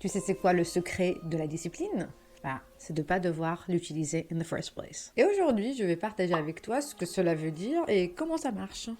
Tu sais c'est quoi le secret de la discipline? C'est de ne pas devoir l'utiliser in the first place. Et aujourd'hui, je vais partager avec toi ce que cela veut dire et comment ça marche.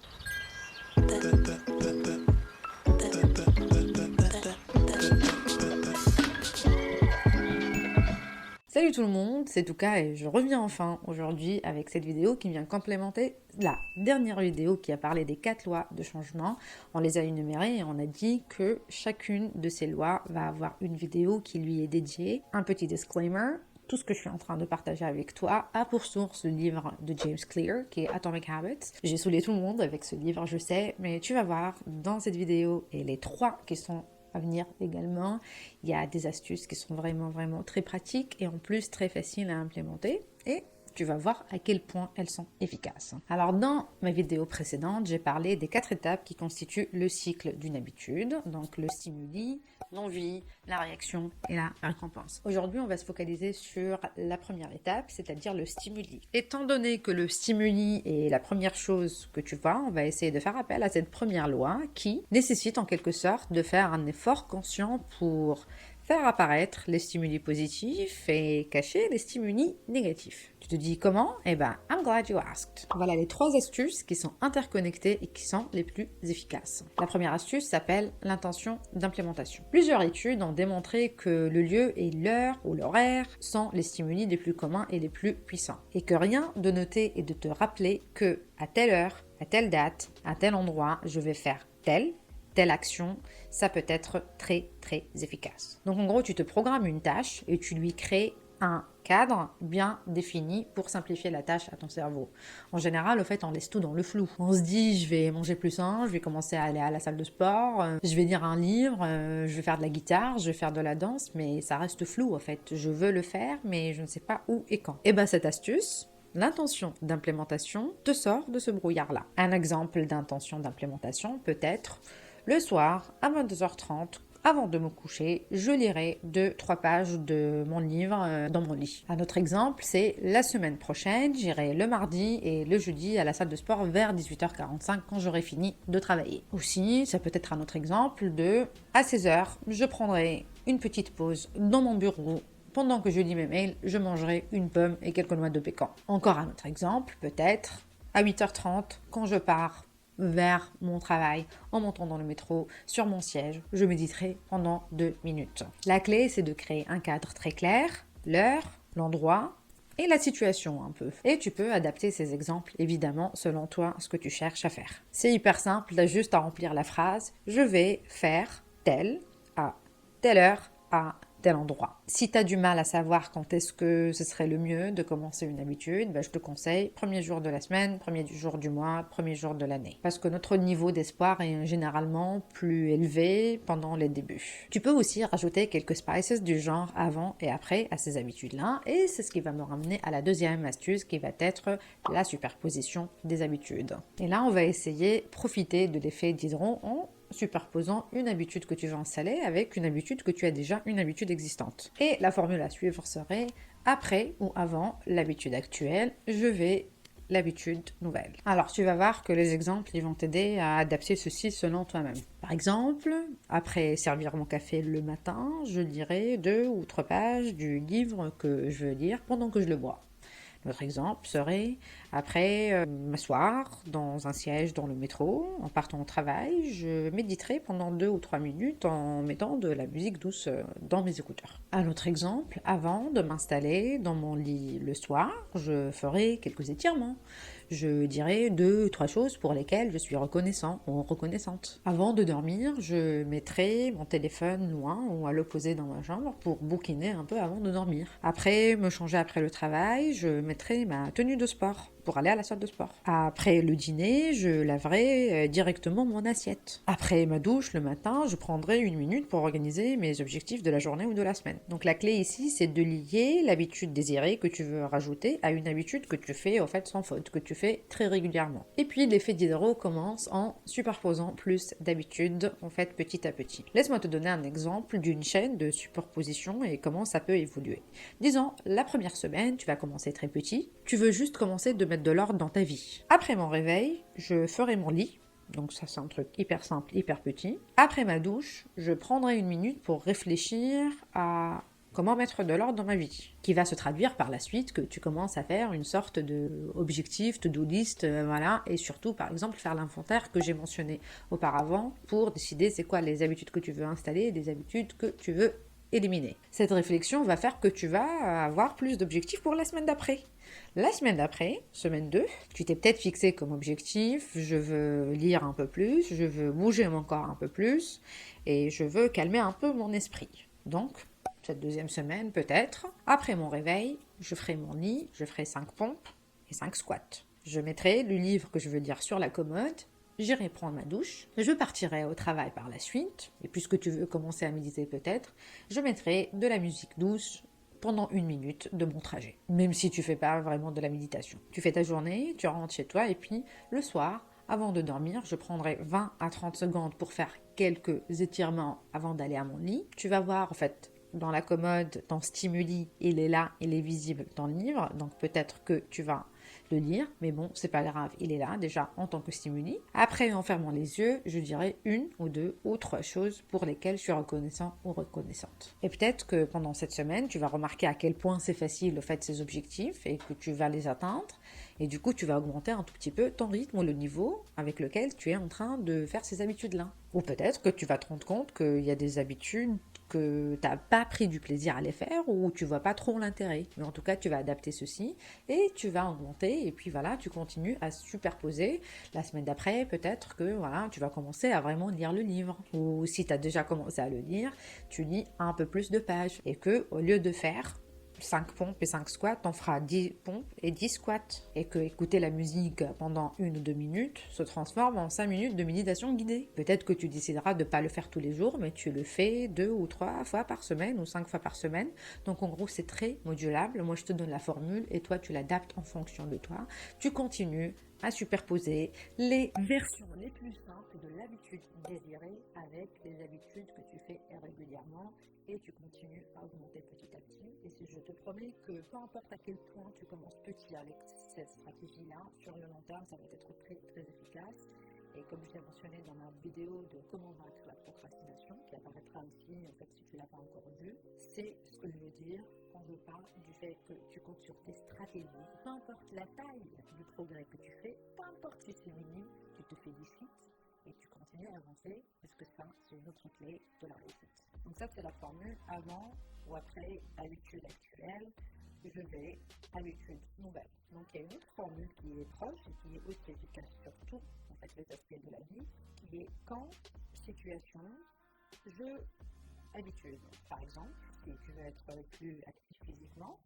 Salut tout le monde, c'est Touka et je reviens enfin aujourd'hui avec cette vidéo qui vient complémenter la dernière vidéo qui a parlé des 4 lois de changement. On les a énumérées et on a dit que chacune de ces lois va avoir une vidéo qui lui est dédiée. Un petit disclaimer, tout ce que je suis en train de partager avec toi a pour source le livre de James Clear qui est Atomic Habits. J'ai saoulé tout le monde avec ce livre, je sais, mais tu vas voir dans cette vidéo et les 3 qui sont à venir également, il y a des astuces qui sont vraiment très pratiques et en plus très faciles à implémenter et tu vas voir à quel point elles sont efficaces. Alors dans ma vidéo précédente, j'ai parlé des 4 étapes qui constituent le cycle d'une habitude, donc le stimuli, l'envie, la réaction et la récompense. Aujourd'hui, on va se focaliser sur la première étape, c'est-à-dire le stimuli. Étant donné que le stimuli est la première chose que tu vois, on va essayer de faire appel à cette première loi qui nécessite en quelque sorte de faire un effort conscient pour faire apparaître les stimuli positifs et cacher les stimuli négatifs. Tu te dis comment? Eh ben, I'm glad you asked. Voilà les 3 astuces qui sont interconnectées et qui sont les plus efficaces. La première astuce s'appelle l'intention d'implémentation. Plusieurs études ont démontré que le lieu et l'heure ou l'horaire sont les stimuli les plus communs et les plus puissants. Et que rien de noter et de te rappeler que à telle heure, à telle date, à tel endroit, je vais faire telle action, ça peut être très efficace. Donc en gros, tu te programmes une tâche et tu lui crées un cadre bien défini pour simplifier la tâche à ton cerveau. En général, au fait, on laisse tout dans le flou. On se dit, je vais manger plus sain, je vais commencer à aller à la salle de sport, je vais lire un livre, je vais faire de la guitare, je vais faire de la danse, mais ça reste flou, au fait. Je veux le faire, mais je ne sais pas où et quand. Et bien, cette astuce, l'intention d'implémentation te sort de ce brouillard-là. Un exemple d'intention d'implémentation peut être le soir, à 22h30, avant de me coucher, je lirai 2-3 pages de mon livre dans mon lit. Un autre exemple, c'est la semaine prochaine, j'irai le mardi et le jeudi à la salle de sport vers 18h45 quand j'aurai fini de travailler. Aussi, ça peut être un autre exemple de à 16h, je prendrai une petite pause dans mon bureau. Pendant que je lis mes mails, je mangerai une pomme et quelques noix de pécan. Encore un autre exemple, peut-être à 8h30, quand je pars vers mon travail, en montant dans le métro, sur mon siège, je méditerai pendant 2 minutes. La clé, c'est de créer un cadre très clair, l'heure, l'endroit et la situation un peu. Et tu peux adapter ces exemples, évidemment, selon toi, ce que tu cherches à faire. C'est hyper simple, tu as juste à remplir la phrase « Je vais faire tel à telle heure à tel endroit ». Si tu as du mal à savoir quand est-ce que ce serait le mieux de commencer une habitude, je te conseille premier jour de la semaine, premier jour du mois, premier jour de l'année. Parce que notre niveau d'espoir est généralement plus élevé pendant les débuts. Tu peux aussi rajouter quelques spices du genre avant et après à ces habitudes-là, et c'est ce qui va me ramener à la deuxième astuce qui va être la superposition des habitudes. Et là, on va essayer de profiter de l'effet Diderot en superposant une habitude que tu veux installer avec une habitude que tu as déjà, une habitude existante. Et la formule à suivre serait après ou avant l'habitude actuelle, je vais l'habitude nouvelle. Alors tu vas voir que les exemples ils vont t'aider à adapter ceci selon toi-même. Par exemple, après servir mon café le matin, je lirai 2 ou 3 pages du livre que je veux lire pendant que je le bois. Notre exemple serait, après m'asseoir dans un siège dans le métro, en partant au travail, je méditerai pendant 2 ou 3 minutes en mettant de la musique douce dans mes écouteurs. Un autre exemple, avant de m'installer dans mon lit le soir, je ferai quelques étirements. Je dirai 2 ou 3 choses pour lesquelles je suis reconnaissant ou reconnaissante. Avant de dormir, je mettrai mon téléphone loin ou à l'opposé dans ma chambre pour bouquiner un peu avant de dormir. Après, me changer après le travail, je mettrai ma tenue de sport pour aller à la salle de sport. Après le dîner, je laverai directement mon assiette. Après ma douche le matin, je prendrai 1 minute pour organiser mes objectifs de la journée ou de la semaine. Donc la clé ici, c'est de lier l'habitude désirée que tu veux rajouter à une habitude que tu fais au fait sans faute, que tu fais très régulièrement. Et puis l'effet Diderot commence en superposant plus d'habitudes en fait petit à petit. Laisse-moi te donner un exemple d'une chaîne de superposition et comment ça peut évoluer. Disons, la première semaine, tu vas commencer très petit, tu veux juste commencer de mettre de l'ordre dans ta vie. Après mon réveil, je ferai mon lit, Donc ça, c'est un truc hyper simple, hyper petit. Après ma douche, je prendrai une minute pour réfléchir à comment mettre de l'ordre dans ma vie, qui va se traduire par la suite que tu commences à faire une sorte de objectif, to-do list, voilà, et surtout, par exemple, faire l'inventaire que j'ai mentionné auparavant pour décider c'est quoi les habitudes que tu veux installer et des habitudes que tu veux éliminer. Cette réflexion va faire que tu vas avoir plus d'objectifs pour la semaine d'après. La semaine d'après, semaine 2, tu t'es peut-être fixé comme objectif, je veux lire un peu plus, je veux bouger mon corps un peu plus, et je veux calmer un peu mon esprit. Donc, cette deuxième semaine, peut-être, après mon réveil, je ferai mon lit, je ferai 5 pompes et 5 squats. Je mettrai le livre que je veux lire sur la commode, j'irai prendre ma douche, je partirai au travail par la suite, et puisque tu veux commencer à méditer peut-être, je mettrai de la musique douce pendant 1 minute de mon trajet. Même si tu fais pas vraiment de la méditation. Tu fais ta journée, tu rentres chez toi, et puis le soir, avant de dormir, je prendrai 20 à 30 secondes pour faire quelques étirements avant d'aller à mon lit. Tu vas voir, en fait, dans la commode, ton stimuli, il est là, il est visible dans le livre, donc peut-être que tu vas le lire, mais bon, c'est pas grave, il est là déjà en tant que stimuli. Après, en fermant les yeux, je dirais 1 ou 2 ou 3 choses pour lesquelles je suis reconnaissant ou reconnaissante. Et peut-être que pendant cette semaine, tu vas remarquer à quel point c'est facile, au fait, ces objectifs et que tu vas les atteindre. Et du coup, tu vas augmenter un tout petit peu ton rythme ou le niveau avec lequel tu es en train de faire ces habitudes-là. Ou peut-être que tu vas te rendre compte qu'il y a des habitudes que tu n'as pas pris du plaisir à les faire ou tu vois pas trop l'intérêt. Mais en tout cas, tu vas adapter ceci et tu vas augmenter et puis voilà, tu continues à superposer. La semaine d'après, peut-être que voilà, tu vas commencer à vraiment lire le livre. Ou si tu as déjà commencé à le lire, tu lis un peu plus de pages et que au lieu de faire 5 pompes et 5 squats, on fera 10 pompes et 10 squats. Et que écouter la musique pendant 1 ou 2 minutes se transforme en 5 minutes de méditation guidée. Peut-être que tu décideras de ne pas le faire tous les jours, mais tu le fais 2 ou 3 fois par semaine ou 5 fois par semaine. Donc en gros, c'est très modulable. Moi, je te donne la formule et toi, tu l'adaptes en fonction de toi. Tu continues à superposer les versions les plus simples de l'habitude désirée avec les habitudes que tu fais régulièrement et tu continues à augmenter petit à petit. Et si je te promets que peu importe à quel point tu commences petit avec cette stratégie-là, sur le long terme, ça va être très très efficace. Et comme je l'ai mentionné dans ma vidéo de comment vaincre la procrastination, qui apparaîtra aussi en fait si tu ne l'as pas encore vue, c'est ce que je veux dire quand je parle du fait que tu comptes sur tes stratégies. Peu importe la taille du progrès que tu fais, peu importe si c'est minime, tu te félicites et tu continues à avancer parce que ça, c'est une autre clé de la réussite. Donc ça, c'est la formule avant ou après habitude actuelle. Je vais habitude nouvelle. Donc il y a une autre formule qui est proche et qui est aussi efficace sur tous en fait, les aspects de la vie, qui est quand, situation, je, habitude. Par exemple, si tu veux être plus actif physiquement,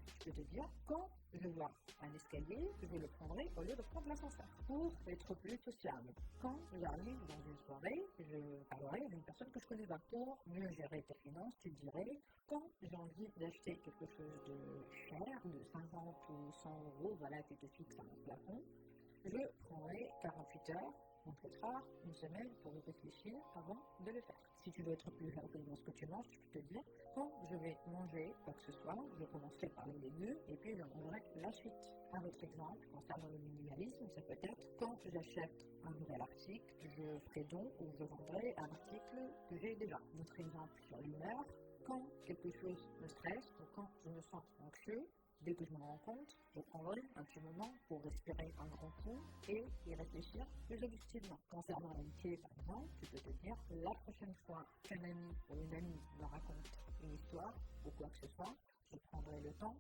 je peux te dire quand je vois un escalier, je le prendrai au lieu de prendre l'ascenseur pour être plus sociable. Quand j'arrive dans une soirée, je parlerai à une personne que je connais pas. Pour mieux gérer tes finances, tu dirais quand j'ai envie d'acheter quelque chose de cher, de 50 ou 100 euros, voilà, tu te fixes un plafond, je prendrai 48 heures, peut-être rare, une semaine pour y réfléchir avant de le faire. Si tu veux être plus rapide dans ce que tu manges, tu peux te dire quand je vais manger quoi que ce soit, je commencerai par les légumes et puis je mangerai la suite. Un autre exemple concernant le minimalisme, ça peut être quand j'achète un nouvel article, je ferai don ou je vendrai un article que j'ai déjà. Notre exemple sur l'humeur, quand quelque chose me stresse ou quand je me sens anxieux, dès que je m'en rends compte, je prendrai un petit moment pour respirer un grand coup et y réfléchir plus objectivement. Concernant l'amitié, par exemple, tu peux te dire la prochaine fois qu'un ami ou une amie me raconte une histoire ou quoi que ce soit, je prendrai le temps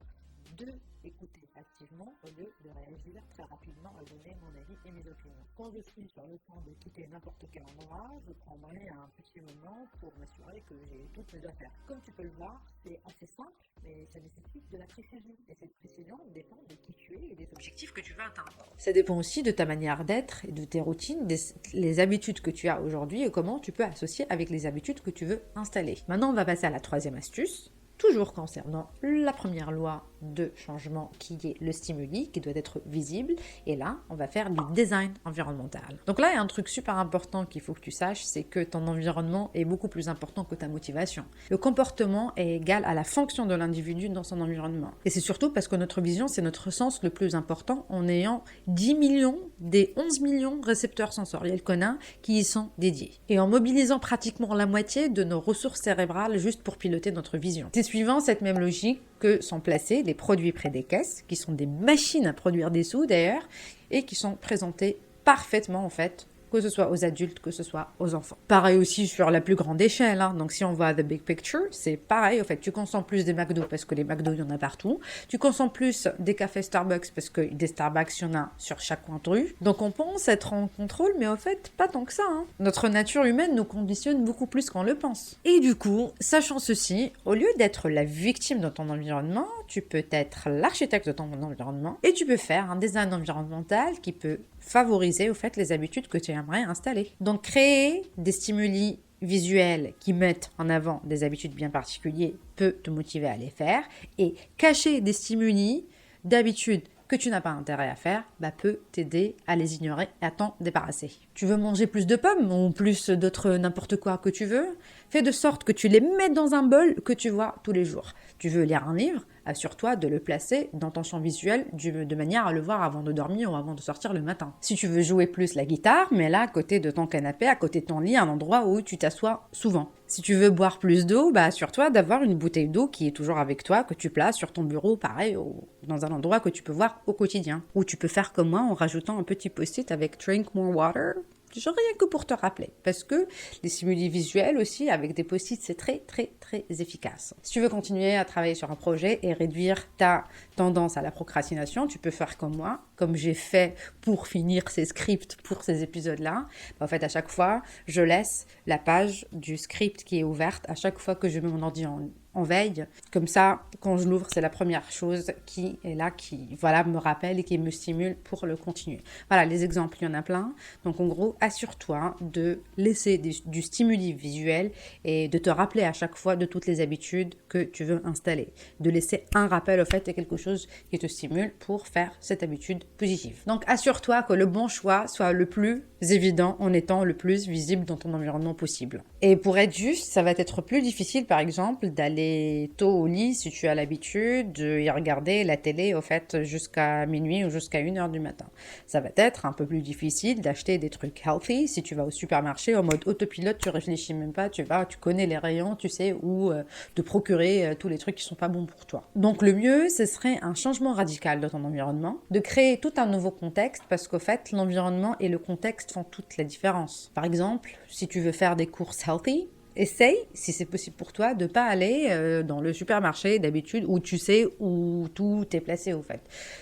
de écouter activement au lieu de réagir très rapidement à donner mon avis et mes opinions. Quand je suis sur le point de quitter n'importe quel endroit, je prendrai un petit moment pour m'assurer que j'ai toutes mes affaires. Comme tu peux le voir, c'est assez simple, mais ça nécessite de la précision. Et cette précision dépend de qui tu es et des objectifs que tu veux atteindre. Ça dépend aussi de ta manière d'être et de tes routines, les habitudes que tu as aujourd'hui et comment tu peux associer avec les habitudes que tu veux installer. Maintenant, on va passer à la troisième astuce. toujours concernant la première loi de changement qui est le stimuli, qui doit être visible. Et là, on va faire du design environnemental. Donc là, il y a un truc super important qu'il faut que tu saches, c'est que ton environnement est beaucoup plus important que ta motivation. Le comportement est égal à la fonction de l'individu dans son environnement. Et c'est surtout parce que notre vision, c'est notre sens le plus important en ayant 10 millions des 11 millions récepteurs sensoriels qu'on a qui y sont dédiés. Et en mobilisant pratiquement la moitié de nos ressources cérébrales juste pour piloter notre vision. C'est suivant cette même logique que sont placés les produits près des caisses, qui sont des machines à produire des sous d'ailleurs, et qui sont présentés parfaitement en fait, que ce soit aux adultes, que ce soit aux enfants. Pareil aussi sur la plus grande échelle, hein. Donc si on voit à the big picture, c'est pareil, en fait, tu consommes plus des McDo parce que les McDo, il y en a partout, tu consommes plus des cafés Starbucks parce que des Starbucks, il y en a sur chaque coin de rue, donc on pense être en contrôle, mais en fait, pas tant que ça, hein. Notre nature humaine nous conditionne beaucoup plus qu'on le pense. Et du coup, sachant ceci, au lieu d'être la victime de ton environnement, tu peux être l'architecte de ton environnement, et tu peux faire un design environnemental qui peut favoriser au fait les habitudes que tu aimerais installer. Donc créer des stimuli visuels qui mettent en avant des habitudes bien particulières peut te motiver à les faire, et cacher des stimuli d'habitudes que tu n'as pas intérêt à faire, peut t'aider à les ignorer et à t'en débarrasser. Tu veux manger plus de pommes ou plus d'autres n'importe quoi que tu veux? Fais de sorte que tu les mettes dans un bol que tu vois tous les jours. Tu veux lire un livre? Assure-toi de le placer dans ton champ visuel de manière à le voir avant de dormir ou avant de sortir le matin. Si tu veux jouer plus la guitare, mets-la à côté de ton canapé, à côté de ton lit, un endroit où tu t'assois souvent. Si tu veux boire plus d'eau, assure-toi d'avoir une bouteille d'eau qui est toujours avec toi, que tu places sur ton bureau, pareil, dans un endroit que tu peux voir au quotidien. Ou tu peux faire comme moi en rajoutant un petit post-it avec Drink More Water. Rien que pour te rappeler, parce que les stimuli visuels aussi, avec des post-it, c'est très, très, très efficace. Si tu veux continuer à travailler sur un projet et réduire ta tendance à la procrastination, tu peux faire comme moi, comme j'ai fait pour finir ces scripts pour ces épisodes-là. En fait, à chaque fois, je laisse la page du script qui est ouverte à chaque fois que je mets mon ordi en veille. Comme ça, quand je l'ouvre, c'est la première chose qui est là, qui me rappelle et qui me stimule pour le continuer. Voilà, les exemples, il y en a plein. Donc en gros, assure-toi de laisser du stimuli visuel et de te rappeler à chaque fois de toutes les habitudes que tu veux installer. De laisser un rappel au fait et quelque chose qui te stimule pour faire cette habitude positive. Donc assure-toi que le bon choix soit le plus évident en étant le plus visible dans ton environnement possible. Et pour être juste, ça va être plus difficile par exemple d'aller tôt au lit si tu as l'habitude de y regarder la télé au fait jusqu'à minuit ou jusqu'à 1h du matin. Ça va être un peu plus difficile d'acheter des trucs healthy si tu vas au supermarché en mode autopilote, tu réfléchis même pas, tu connais les rayons, tu sais où te procurer tous les trucs qui sont pas bons pour toi. Donc le mieux, ce serait un changement radical de ton environnement, de créer tout un nouveau contexte parce qu'au fait, l'environnement et le contexte font toute la différence. Par exemple, si tu veux faire des courses healthy, essaye, si c'est possible pour toi, de ne pas aller dans le supermarché d'habitude où tu sais où tout est placé au fait.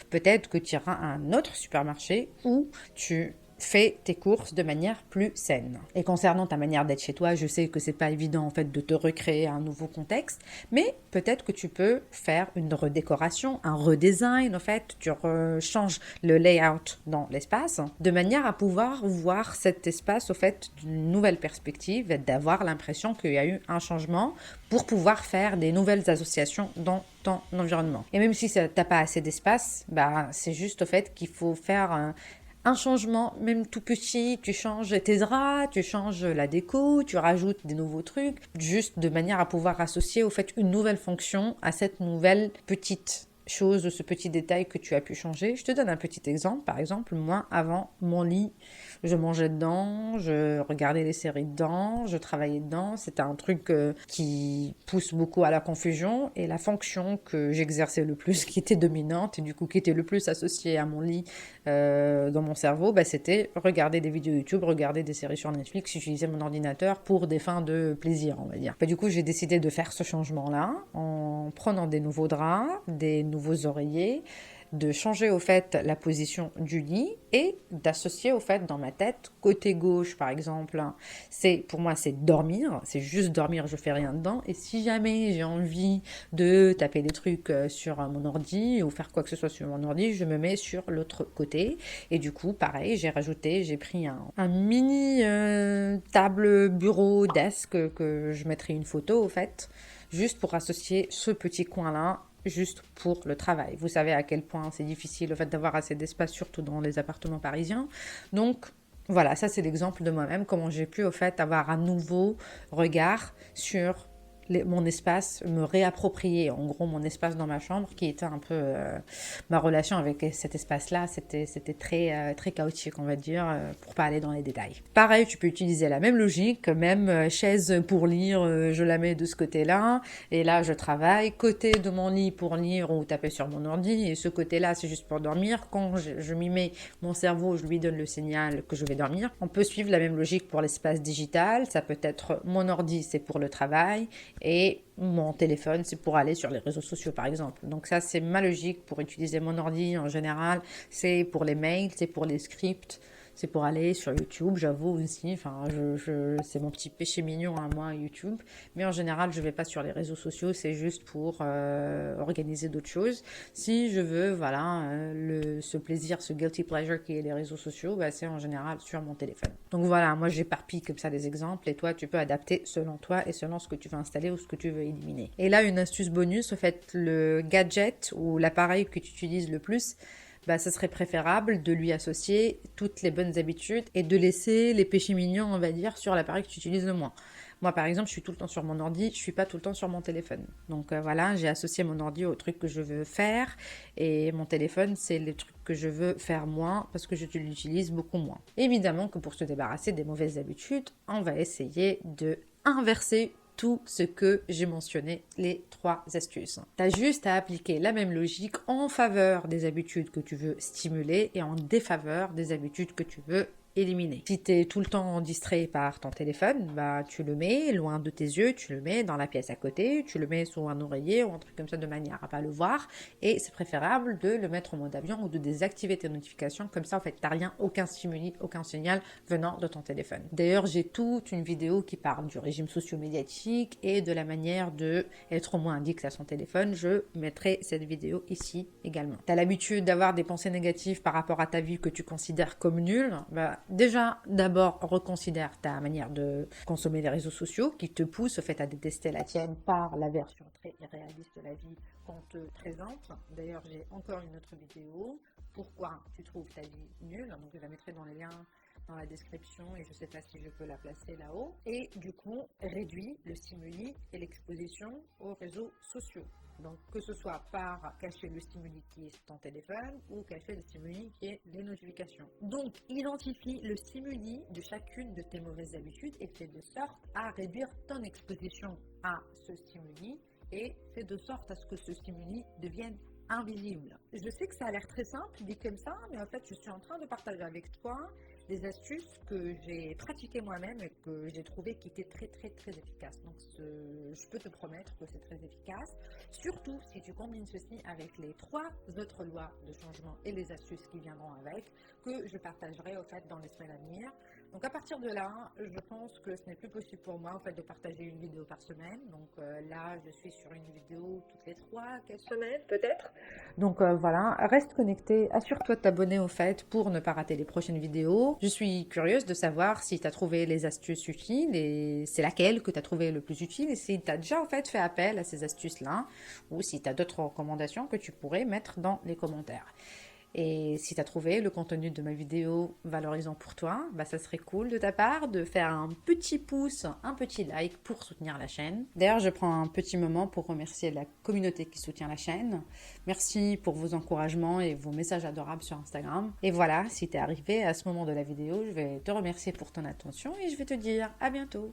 Peut-être que tu iras à un autre supermarché où tu fais tes courses de manière plus saine. Et concernant ta manière d'être chez toi, je sais que c'est pas évident en fait de te recréer un nouveau contexte, mais peut-être que tu peux faire une redécoration, un redesign en fait, tu changes le layout dans l'espace de manière à pouvoir voir cet espace au fait d'une nouvelle perspective et d'avoir l'impression qu'il y a eu un changement pour pouvoir faire des nouvelles associations dans ton environnement. Et même si t'as pas assez d'espace, c'est juste au fait qu'il faut faire un changement, même tout petit, tu changes tes draps, tu changes la déco, tu rajoutes des nouveaux trucs, juste de manière à pouvoir associer au fait une nouvelle fonction à cette nouvelle petite chose, ce petit détail que tu as pu changer. Je te donne un petit exemple. Par exemple, moi, avant mon lit, je mangeais dedans, je regardais des séries dedans, je travaillais dedans. C'était un truc qui pousse beaucoup à la confusion. Et la fonction que j'exerçais le plus, qui était dominante et du coup qui était le plus associée à mon lit dans mon cerveau, c'était regarder des vidéos YouTube, regarder des séries sur Netflix, utiliser mon ordinateur pour des fins de plaisir, on va dire. Du coup, j'ai décidé de faire ce changement-là en prenant des nouveaux draps, des nouveaux oreillers, de changer au fait la position du lit et d'associer au fait dans ma tête, côté gauche par exemple, pour moi c'est dormir, c'est juste dormir, je fais rien dedans, et si jamais j'ai envie de taper des trucs sur mon ordi ou faire quoi que ce soit sur mon ordi, je me mets sur l'autre côté, et du coup pareil, j'ai pris un mini table bureau desk que je mettrai une photo au fait juste pour associer ce petit coin-là juste pour le travail. Vous savez à quel point c'est difficile le fait d'avoir assez d'espace, surtout dans les appartements parisiens. Donc voilà, ça c'est l'exemple de moi-même, comment j'ai pu au fait avoir un nouveau regard sur mon espace, me réapproprier en gros mon espace dans ma chambre qui était un peu ma relation avec cet espace-là, c'était très chaotique on va dire, pour pas aller dans les détails. Pareil, tu peux utiliser la même logique, même chaise pour lire, je la mets de ce côté-là et là je travaille, côté de mon lit pour lire ou taper sur mon ordi et ce côté-là c'est juste pour dormir. Quand je m'y mets, mon cerveau, je lui donne le signal que je vais dormir. On peut suivre la même logique pour l'espace digital, ça peut être mon ordi c'est pour le travail et mon téléphone, c'est pour aller sur les réseaux sociaux, par exemple. Donc ça, c'est ma logique pour utiliser mon ordi en général. C'est pour les mails, c'est pour les scripts, c'est pour aller sur YouTube, j'avoue aussi. Enfin, c'est mon petit péché mignon à moi, YouTube. Mais en général, je ne vais pas sur les réseaux sociaux, c'est juste pour organiser d'autres choses. Si je veux, voilà, ce plaisir, ce guilty pleasure qui est les réseaux sociaux, bah, c'est en général sur mon téléphone. Donc voilà, moi j'éparpille comme ça des exemples et toi, tu peux adapter selon toi et selon ce que tu veux installer ou ce que tu veux éliminer. Et là, une astuce bonus, en fait, le gadget ou l'appareil que tu utilises le plus, bah, ça serait préférable de lui associer toutes les bonnes habitudes et de laisser les péchés mignons, on va dire, sur l'appareil que tu utilises le moins. Moi, par exemple, je suis tout le temps sur mon ordi, je suis pas tout le temps sur mon téléphone. Donc voilà, j'ai associé mon ordi aux trucs que je veux faire et mon téléphone, c'est les trucs que je veux faire moins parce que je l'utilise beaucoup moins. Évidemment que pour se débarrasser des mauvaises habitudes, on va essayer de inverser tout ce que j'ai mentionné, les 3 astuces. Tu as juste à appliquer la même logique en faveur des habitudes que tu veux stimuler et en défaveur des habitudes que tu veux éliminer. Si tu es tout le temps distrait par ton téléphone, bah, tu le mets loin de tes yeux, tu le mets dans la pièce à côté, tu le mets sous un oreiller ou un truc comme ça de manière à pas le voir et c'est préférable de le mettre en mode avion ou de désactiver tes notifications, comme ça en fait t'as rien, aucun stimuli, aucun signal venant de ton téléphone. D'ailleurs j'ai toute une vidéo qui parle du régime socio-médiatique et de la manière de être moins addict à son téléphone, je mettrai cette vidéo ici également. Tu as l'habitude d'avoir des pensées négatives par rapport à ta vie que tu considères comme nulles, bah, déjà, d'abord, reconsidère ta manière de consommer les réseaux sociaux qui te pousse au fait à détester la tienne par la version très irréaliste de la vie qu'on te présente. D'ailleurs, j'ai encore une autre vidéo. Pourquoi tu trouves ta vie nulle? Donc, je la mettrai dans les liens dans la description et je ne sais pas si je peux la placer là-haut. Et du coup, réduis le stimuli et l'exposition aux réseaux sociaux. Donc, que ce soit par cacher le stimuli qui est sur ton téléphone ou cacher le stimuli qui est les notifications. Donc, identifie le stimuli de chacune de tes mauvaises habitudes et fais de sorte à réduire ton exposition à ce stimuli et fais de sorte à ce que ce stimuli devienne invisible. Je sais que ça a l'air très simple dit comme ça, mais en fait, je suis en train de partager avec toi des astuces que j'ai pratiquées moi-même et que j'ai trouvé qui étaient très efficaces. Donc je peux te promettre que c'est très efficace, surtout si tu combines ceci avec les 3 autres lois de changement et les astuces qui viendront avec, que je partagerai au fait dans les semaines à venir. Donc à partir de là, je pense que ce n'est plus possible pour moi en fait de partager une vidéo par semaine. Donc là, je suis sur une vidéo toutes les 3-4 semaines peut-être. Donc voilà, reste connecté, assure-toi de t'abonner au fait pour ne pas rater les prochaines vidéos. Je suis curieuse de savoir si tu as trouvé les astuces utiles et c'est laquelle que tu as trouvé le plus utile et si tu as déjà en fait fait appel à ces astuces-là ou si tu as d'autres recommandations que tu pourrais mettre dans les commentaires. Et si tu as trouvé le contenu de ma vidéo valorisant pour toi, bah ça serait cool de ta part de faire un petit pouce, un petit like pour soutenir la chaîne. D'ailleurs, je prends un petit moment pour remercier la communauté qui soutient la chaîne. Merci pour vos encouragements et vos messages adorables sur Instagram. Et voilà, si tu es arrivé à ce moment de la vidéo, je vais te remercier pour ton attention et je vais te dire à bientôt.